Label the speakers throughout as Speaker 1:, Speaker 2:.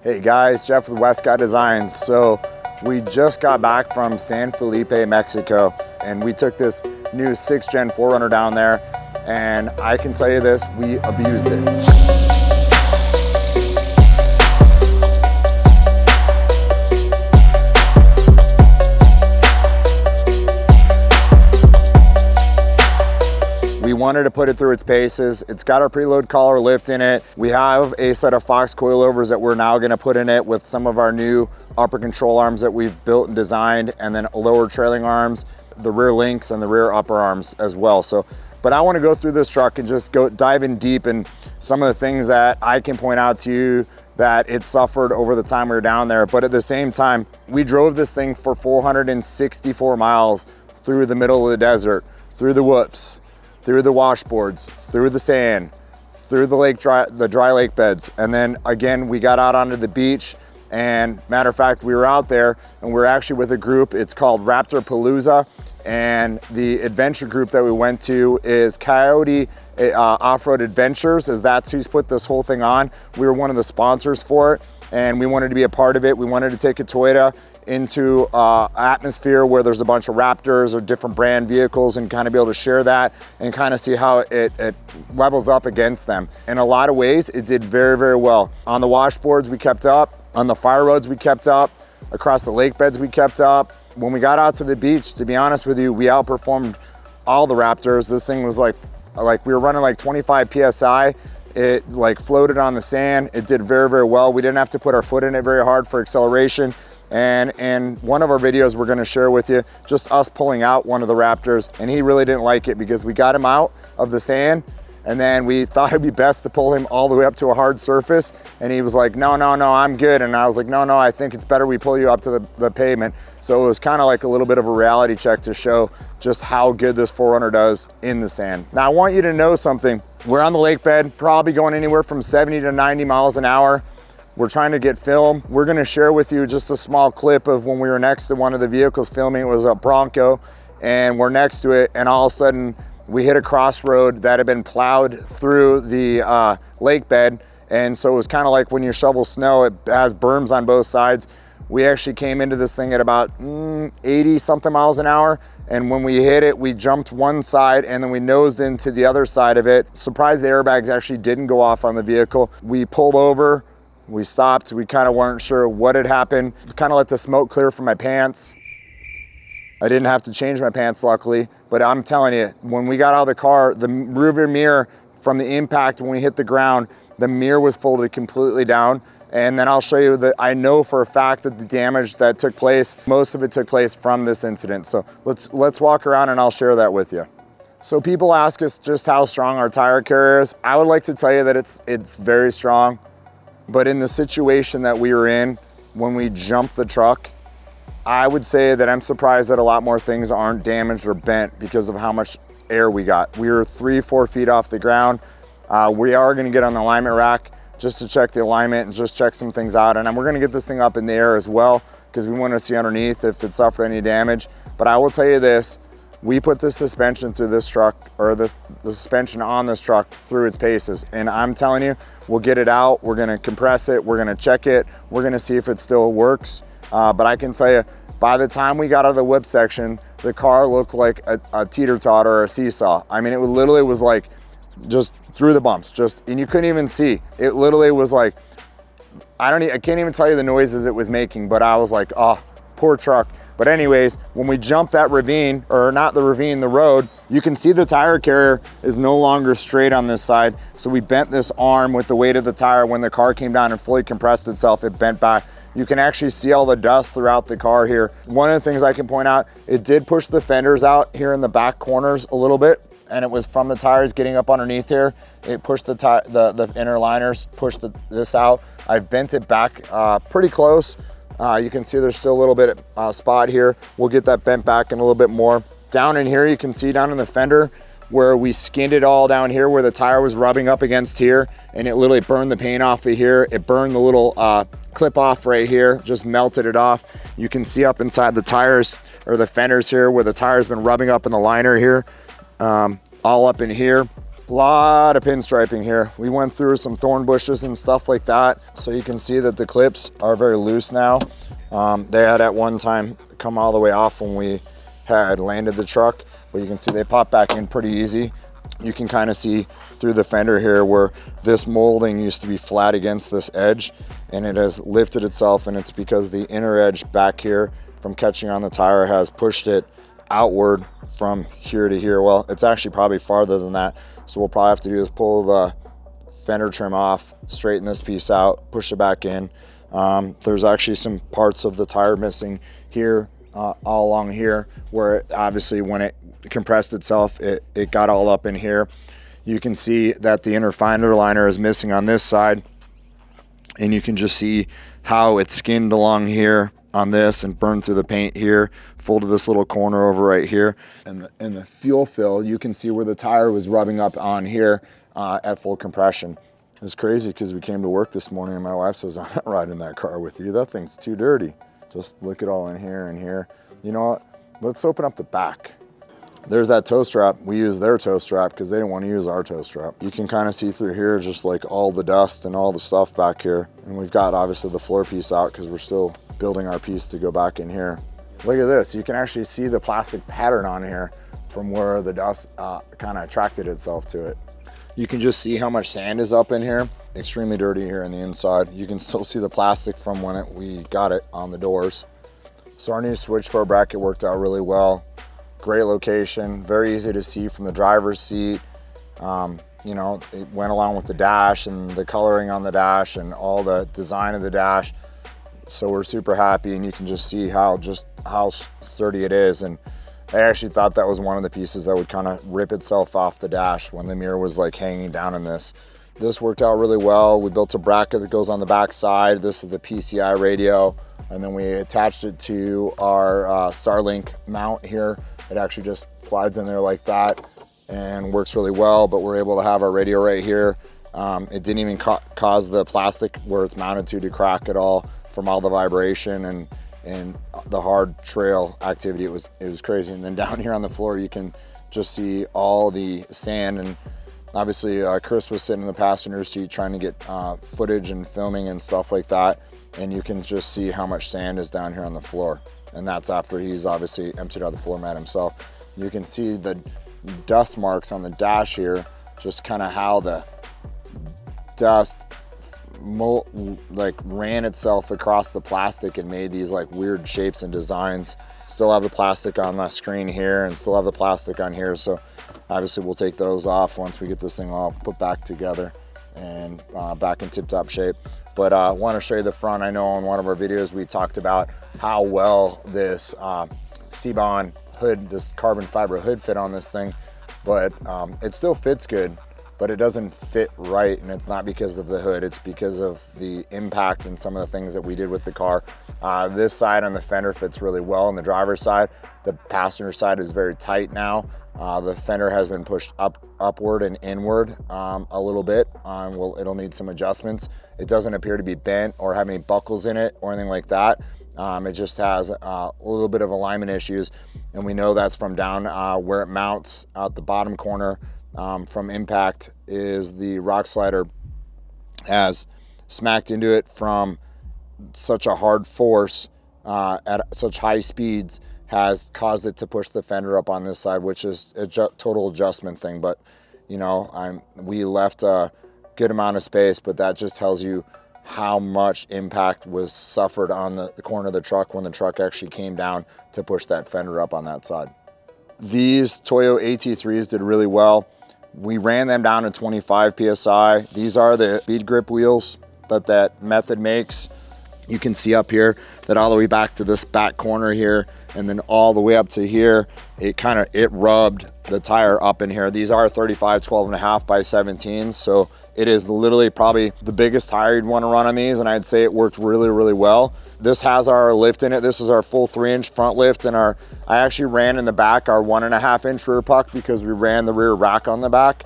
Speaker 1: Hey guys, Jeff with Westcott Designs. So we just got back from San Felipe, Mexico, and we took this new 6th gen 4Runner down there, and I can tell you this, we abused it. We wanted to put it through its paces. It's got our preload collar lift in it. We have a set of Fox coilovers that we're now gonna put in it with some of our new upper control arms that we've built and designed, and then lower trailing arms, the rear links and the rear upper arms as well. But I wanna go through this truck and just dive in deep in some of the things that I can point out to you that it suffered over the time we were down there. But at the same time, we drove this thing for 464 miles through the middle of the desert, through the whoops, through the washboards, through the sand, through the dry lake beds. And then again, we got out onto the beach, and matter of fact, we were out there and we're actually with a group. It's called Raptor Palooza, and the adventure group that we went to is Coyote Off-Road Adventures, as that's who's put this whole thing on. We were one of the sponsors for it, and we wanted to be a part of it. We wanted to take a Toyota into atmosphere where there's a bunch of Raptors or different brand vehicles, and kind of be able to share that and kind of see how it levels up against them. In a lot of ways, it did very, very well. On the washboards, we kept up. On the fire roads, we kept up. Across the lake beds, we kept up. When we got out to the beach, to be honest with you, we outperformed all the Raptors. This thing was like we were running like 25 PSI. It like floated on the sand. It did very, very well. We didn't have to put our foot in it very hard for acceleration. And one of our videos we're gonna share with you, just us pulling out one of the Raptors, and he really didn't like it because we got him out of the sand, and then we thought it'd be best to pull him all the way up to a hard surface, and he was like, no, I'm good. And I was like, no, I think it's better we pull you up to the pavement. So it was kind of like a little bit of a reality check to show just how good this 4Runner does in the sand. Now I want you to know something. We're on the lake bed, probably going anywhere from 70 to 90 miles an hour. We're trying to get film. We're gonna share with you just a small clip of when we were next to one of the vehicles filming. It was a Bronco, and we're next to it, and all of a sudden we hit a crossroad that had been plowed through the lake bed. And so it was kind of like when you shovel snow, it has berms on both sides. We actually came into this thing at about 80 something miles an hour. And when we hit it, we jumped one side and then we nosed into the other side of it. Surprised the airbags actually didn't go off on the vehicle. We pulled over. We stopped, we kind of weren't sure what had happened. Kind of let the smoke clear from my pants. I didn't have to change my pants, luckily, but I'm telling you, when we got out of the car, the rearview mirror from the impact when we hit the ground, the mirror was folded completely down. And then I'll show you that I know for a fact that the damage that took place, most of it took place from this incident. So let's walk around and I'll share that with you. So people ask us just how strong our tire carrier is. I would like to tell you that it's very strong. But in the situation that we were in when we jumped the truck, I would say that I'm surprised that a lot more things aren't damaged or bent because of how much air we got. We were 3-4 feet off the ground. We are gonna get on the alignment rack just to check the alignment and just check some things out. And we're gonna get this thing up in the air as well because we wanna see underneath if it suffered any damage. But I will tell you this, we put the suspension through this truck, or the suspension on this truck through its paces. And I'm telling you, we'll get it out, we're gonna compress it, we're gonna check it, we're gonna see if it still works. But I can tell you, by the time we got out of the whip section, the car looked like a teeter-totter or a seesaw. I mean, it literally was like, just through the bumps, and you couldn't even see. It literally was like, I can't even tell you the noises it was making, but I was like, oh, poor truck. But anyways, when we jumped that ravine, or not the ravine, the road, you can see the tire carrier is no longer straight on this side. So we bent this arm with the weight of the tire. When the car came down and fully compressed itself, it bent back. You can actually see all the dust throughout the car here. One of the things I can point out, it did push the fenders out here in the back corners a little bit, and it was from the tires getting up underneath here. It pushed the inner liners, pushed this out. I've bent it back pretty close. You can see there's still a little bit of spot here. We'll get that bent back in a little bit more. Down in here, you can see down in the fender where we skinned it all down here where the tire was rubbing up against here, and it literally burned the paint off of here. It burned the little clip off right here, just melted it off. You can see up inside the tires, or the fenders here, where the tire's been rubbing up in the liner here, all up in here. A lot of pinstriping here. We went through some thorn bushes and stuff like that. So you can see that the clips are very loose now. They had at one time come all the way off when we had landed the truck, but you can see they pop back in pretty easy. You can kind of see through the fender here where this molding used to be flat against this edge, and it has lifted itself, and it's because the inner edge back here from catching on the tire has pushed it outward from here to here. Well, it's actually probably farther than that. So we'll probably have to do is pull the fender trim off, straighten this piece out, push it back in. There's actually some parts of the tire missing here, all along here, where it, obviously when it compressed itself, it got all up in here. You can see that the inner fender liner is missing on this side, and you can just see how it's skinned along here on this and burned through the paint here, folded this little corner over right here. And the fuel fill, you can see where the tire was rubbing up on here at full compression. It's crazy because we came to work this morning and my wife says, I'm not riding that car with you. That thing's too dirty. Just look at all in here and here. You know what? Let's open up the back. There's that toe strap. We use their toe strap because they didn't want to use our toe strap. You can kind of see through here just like all the dust and all the stuff back here. And we've got obviously the floor piece out because we're still building our piece to go back in here. Look at this. You can actually see the plastic pattern on here from where the dust kind of attracted itself to it. You can just see how much sand is up in here. Extremely dirty here on the inside. You can still see the plastic from when we got it on the doors. So our new switchbar bracket worked out really well. Great location, very easy to see from the driver's seat. You know, it went along with the dash and the coloring on the dash and all the design of the dash. So we're super happy, and you can just see how sturdy it is. And I actually thought that was one of the pieces that would kind of rip itself off the dash when the mirror was like hanging down in this. This worked out really well. We built a bracket that goes on the back side. This is the PCI radio, and then we attached it to our Starlink mount here. It actually just slides in there like that and works really well, but we're able to have our radio right here. It didn't even cause the plastic where it's mounted to crack at all from all the vibration and the hard trail activity. It was crazy. And then down here on the floor, you can just see all the sand. And obviously Chris was sitting in the passenger seat trying to get footage and filming and stuff like that. And you can just see how much sand is down here on the floor. And that's after he's obviously emptied out the floor mat himself. You can see the dust marks on the dash here, just kind of how the dust like ran itself across the plastic and made these like weird shapes and designs. Still have the plastic on the screen here and still have the plastic on here. So obviously we'll take those off once we get this thing all put back together and back in tip-top shape. But I want to show you the front. I know in one of our videos we talked about how well this C-Bond hood, this carbon fiber hood fit on this thing, but it still fits good, but it doesn't fit right, and it's not because of the hood, it's because of the impact and some of the things that we did with the car. This side on the fender fits really well on the driver's side. The passenger side is very tight now. The fender has been pushed upward and inward a little bit. It'll need some adjustments. It doesn't appear to be bent or have any buckles in it or anything like that. It just has a little bit of alignment issues, and we know that's from down where it mounts out the bottom corner from impact. Is the rock slider has smacked into it from such a hard force at such high speeds, has caused it to push the fender up on this side, which is a total adjustment thing. But you know, we left a good amount of space, but that just tells you how much impact was suffered on the corner of the truck when the truck actually came down to push that fender up on that side. These Toyo AT3s did really well. We ran them down to 25 PSI. These are the bead grip wheels that method makes. You can see up here that all the way back to this back corner here, and then all the way up to here, it rubbed the tire up in here. These are 35 12.5 by 17s, so it is literally probably the biggest tire you'd want to run on these, and I'd say it worked really, really well. This has our lift in it. This is our full 3-inch front lift, and I actually ran in the back our 1.5-inch rear puck because we ran the rear rack on the back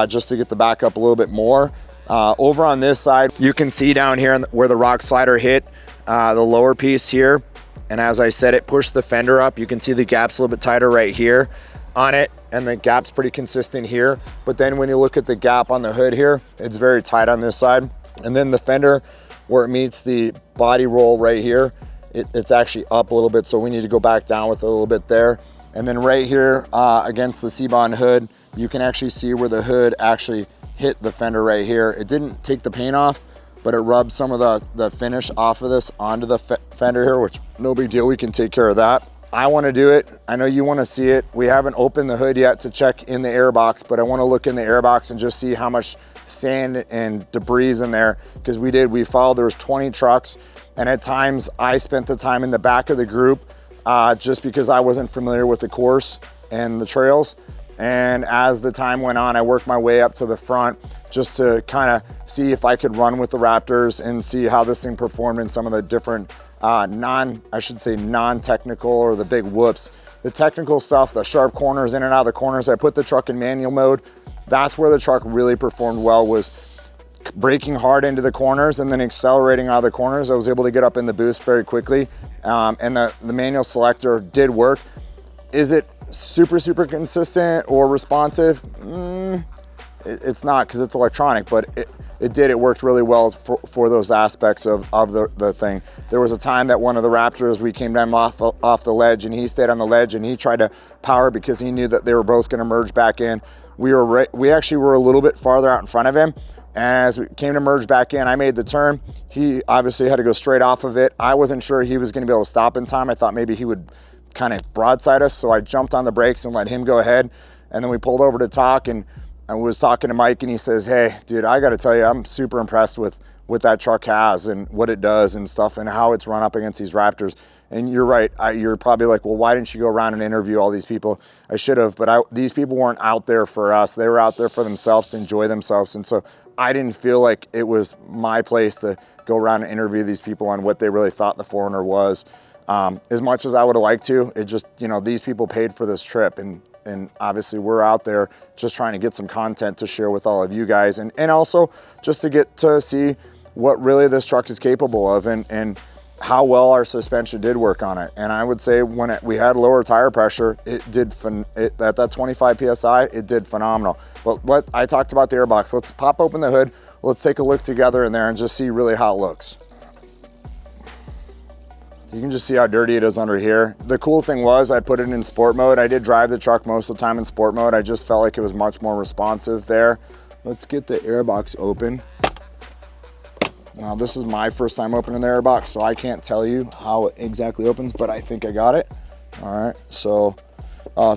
Speaker 1: just to get the back up a little bit more. Over on this side, you can see down here where the rock slider hit the lower piece here. And as I said, it pushed the fender up. You can see the gap's a little bit tighter right here on it. and the gap's pretty consistent here. But then when you look at the gap on the hood here, it's very tight on this side. And then the fender, where it meets the body roll right here, it's actually up a little bit, so we need to go back down with a little bit there. And then right here against the C-Bond hood, you can actually see where the hood actually hit the fender right here. It didn't take the paint off, but it rubbed some of the finish off of this onto the fender here, which no big deal, we can take care of that. I want to do it. I know you want to see it. We haven't opened the hood yet to check in the air box, but I want to look in the air box and just see how much sand and debris in there, because we followed, there was 20 trucks, and at times I spent the time in the back of the group just because I wasn't familiar with the course and the trails. And as the time went on, I worked my way up to the front just to kind of see if I could run with the Raptors and see how this thing performed in some of the different non-technical or the big whoops. The technical stuff, the sharp corners, in and out of the corners, I put the truck in manual mode. That's where the truck really performed well, was braking hard into the corners and then accelerating out of the corners. I was able to get up in the boost very quickly, and the manual selector did work. Is it super consistent or responsive? It's not, because it's electronic, but it worked really well for those aspects of the thing. There was a time that one of the Raptors, we came down off the ledge, and he stayed on the ledge and he tried to power because he knew that they were both going to merge back in. We actually were a little bit farther out in front of him, and as we came to merge back in, I made the turn. He obviously had to go straight off of it. I wasn't sure he was going to be able to stop in time. I thought maybe he would kind of broadside us, so I jumped on the brakes and let him go ahead. And then we pulled over to talk, and I was talking to Mike, and he says, "Hey, dude, I got to tell you, I'm super impressed with what that truck has and what it does and stuff, and how it's run up against these Raptors." And you're right. You're probably like, well, why didn't you go around and interview all these people? I should have, but these people weren't out there for us. They were out there for themselves, to enjoy themselves. And so I didn't feel like it was my place to go around and interview these people on what they really thought the 4Runner was. As much as I would have liked to, it just, these people paid for this trip, and obviously we're out there just trying to get some content to share with all of you guys, and also just to get to see what really this truck is capable of, and how well our suspension did work on it. And I would say when we had lower tire pressure, it did at that 25 PSI, it did phenomenal. But I talked about the airbox. Let's pop open the hood. Let's take a look together in there and just see really how it looks. You can just see how dirty it is under here. The cool thing was I put it in sport mode. I did drive the truck most of the time in sport mode. I just felt like it was much more responsive there. Let's get the airbox open. Now, this is my first time opening the airbox, so I can't tell you how it exactly opens, but I think I got it. All right, so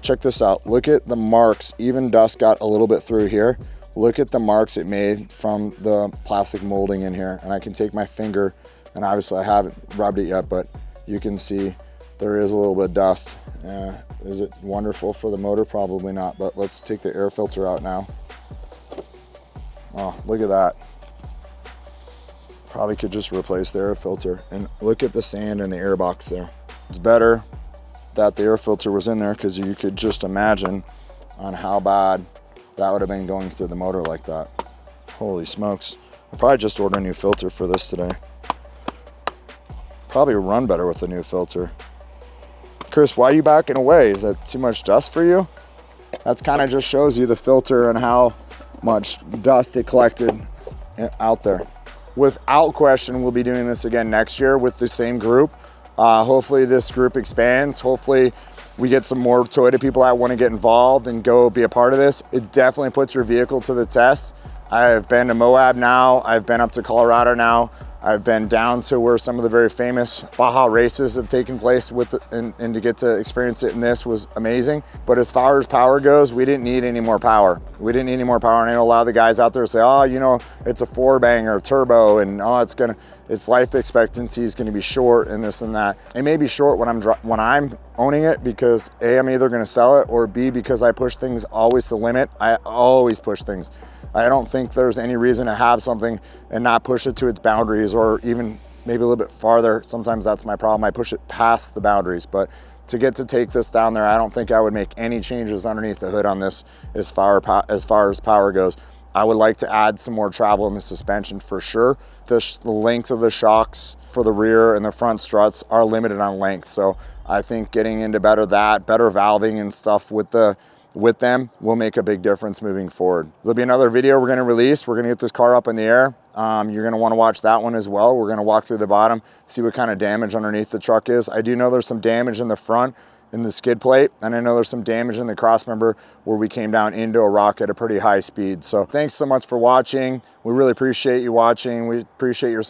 Speaker 1: check this out. Look at the marks. Even dust got a little bit through here. Look at the marks it made from the plastic molding in here. And I can take my finger, and obviously I haven't rubbed it yet, but you can see there is a little bit of dust. Is it wonderful for the motor? Probably not, but let's take the air filter out now. Oh, look at that. Probably could just replace the air filter. And look at the sand in the air box there. It's better that the air filter was in there, because you could just imagine on how bad that would have been going through the motor like that. Holy smokes. I'll probably just order a new filter for this today. Probably run better with a new filter. Chris, why are you backing away? Is that too much dust for you? That's kind of just shows you the filter and how much dust it collected out there. Without question, we'll be doing this again next year with the same group. Hopefully this group expands. Hopefully we get some more Toyota people that want to get involved and go be a part of this. It definitely puts your vehicle to the test. I've been to Moab now. I've been up to Colorado now. I've been down to where some of the very famous Baja races have taken place and to get to experience it in this was amazing. But as far as power goes, we didn't need any more power. We didn't need any more power. And I know a lot of the guys out there say, oh, it's a 4-banger turbo, and its life expectancy is going to be short and this and that. It may be short when I'm owning it, because A, I'm either going to sell it, or B, because I push things always to the limit. I always push things. I don't think there's any reason to have something and not push it to its boundaries, or even maybe a little bit farther. Sometimes that's my problem. I push it past the boundaries. But to get to take this down there, I don't think I would make any changes underneath the hood on this as far as power goes. I would like to add some more travel in the suspension for sure. The length of the shocks for the rear and the front struts are limited on length. So I think getting into better valving and stuff with the with them will make a big difference moving forward. There'll be another video we're going to release. We're going to get this car up in the air. You're going to want to watch that one as well. We're going to walk through the bottom, see what kind of damage underneath the truck is. I do know there's some damage in the front in the skid plate, and I know there's some damage in the cross member where we came down into a rock at a pretty high speed. So thanks so much for watching. We really appreciate you watching. We appreciate your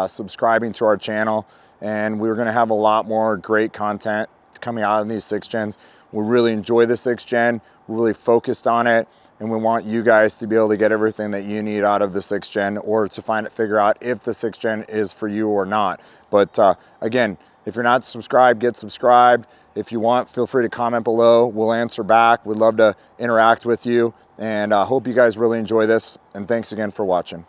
Speaker 1: subscribing to our channel, and we're going to have a lot more great content coming out of these 6th gens. We really enjoy the 6th gen. We're really focused on it, and we want you guys to be able to get everything that you need out of the 6th gen, or to figure out if the 6th gen is for you or not. But again, if you're not subscribed, get subscribed. If you want, feel free to comment below. We'll answer back. We'd love to interact with you, and I hope you guys really enjoy this, and thanks again for watching.